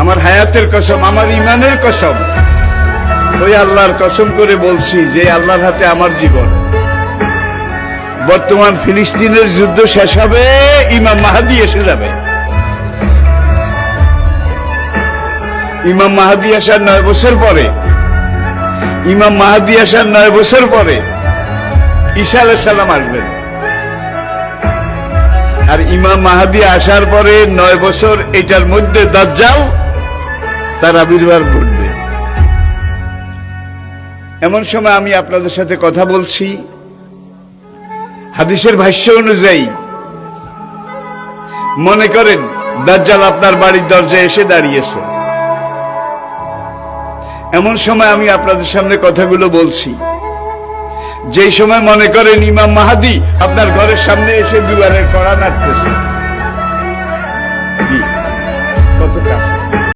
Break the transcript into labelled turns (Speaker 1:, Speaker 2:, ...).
Speaker 1: আমার হায়াতের কসম, আমার ইমানের কসম, ওই আল্লাহর কসম করে বলছি যে আল্লাহর হাতে আমার জীবন। বর্তমান ফিলিস্তিনের যুদ্ধ শেষ হবে, ইমাম মাহাদি এসে যাবে। ইমাম মাহাদি আসার 9 বছর পরে, ইমাম মাহাদি আসার 9 বছর পরে ঈসা আলাইহিস সালাম আসবেন। আর ইমাম মাহাদি আসার পরে 9 বছর, এটার মধ্যে দাজ্জাল তার আবির্ভাব ঘটবে। এমন সময় আমি আপনাদের সাথে কথা বলছি, হাদিসের ভাষ্য অনুযায়ী মনে করেন দাজ্জাল আপনার বাড়ির দরজায় এসে দাঁড়িয়েছে। এমন সময় আমি আপনাদের সামনে কথাগুলো বলছি, যেই সময় মনে করেন ইমাম মাহাদি আপনার ঘরের সামনে এসে দুয়ারের কড়া নাড়তেছে।